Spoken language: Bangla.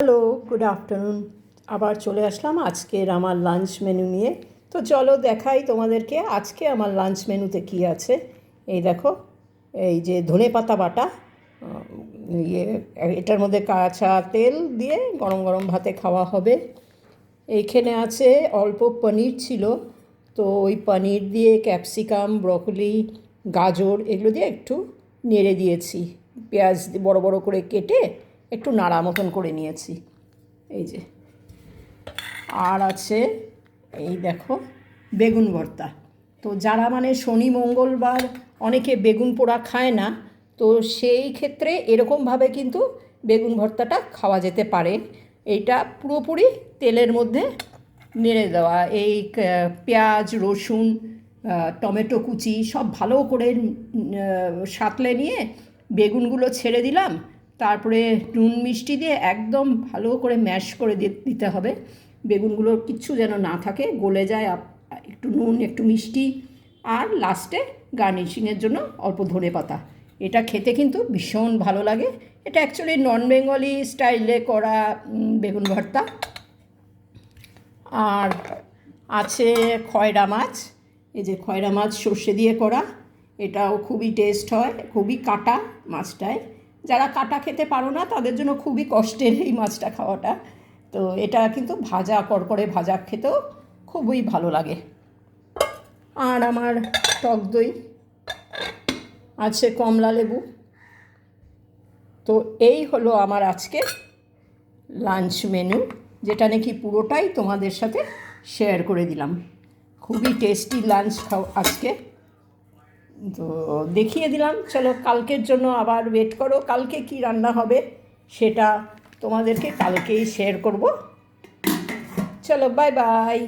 Hello, good afternoon. আবার চলে আসলাম আজকের আমার লাঞ্চ মেনু নিয়ে। তো চলো দেখাই তোমাদেরকে আজকে আমার লাঞ্চ মেনুতে কী আছে। এই দেখো, এই যে ধনেপাতা বাটা, ইয়ে এটার মধ্যে কাঁচা তেল দিয়ে গরম গরম ভাতে খাওয়া হবে। এইখানে আছে অল্প পনির ছিল, তো ওই পনির দিয়ে ক্যাপসিকাম, ব্রকলি, গাজর এগুলো দিয়ে একটু নেড়ে দিয়েছি, পেঁয়াজ বড় বড় করে কেটে একটু নাড়া মতন করে নিয়েছি। এই যে, আর আছে এই দেখো বেগুন ভর্তা। তো যারা মানে শনি মঙ্গলবার অনেকে বেগুন পোড়া খায় না, তো সেই ক্ষেত্রে এরকমভাবে কিন্তু বেগুন ভর্তাটা খাওয়া যেতে পারে। এইটা পুরোপুরি তেলের মধ্যে নেড়ে দেওয়া, এই পেঁয়াজ, রসুন, টমেটো কুচি সব ভালো করে সাঁতলে নিয়ে বেগুনগুলো ছেড়ে দিলাম, তারপরে নুন মিষ্টি দিয়ে একদম ভালো করে ম্যাশ করে দিতে হবে। বেগুনগুলোর কিচ্ছু যেন না থাকে, গলে যায়, একটু নুন, একটু মিষ্টি, আর লাস্টে গার্নিশিংয়ের জন্য অল্প ধনেপাতা। এটা খেতে কিন্তু ভীষণ ভালো লাগে। এটা অ্যাকচুয়ালি নন বেঙ্গলি স্টাইলে করা বেগুন ভর্তা। আর আছে খয়রা মাছ। এই যে খয়রা মাছ সর্ষে দিয়ে করা, এটাও খুবই টেস্ট হয়, খুবই কাটা মাছটায়। যারা কাটা খেতে পারো না তাদের জন্য খুবই কষ্টের এই মাছটা খাওয়াটা। তো এটা কিন্তু ভাজা, কড়কড়ে ভাজা খেতেও খুবই ভালো লাগে। আর আমার টক দই আছে, কমলা লেবু। তো এই হলো আমার আজকে লাঞ্চ মেনু, যেটা নাকি পুরোটাই তোমাদের সাথে শেয়ার করে দিলাম। খুবই টেস্টি লাঞ্চ আজকে, তো দেখিয়ে দিলাম। চলো কালকের জন্য আবার ওয়েট করো, কালকে কি রান্না হবে সেটা তোমাদেরকে কালকেই শেয়ার করব। চলো, বাই বাই।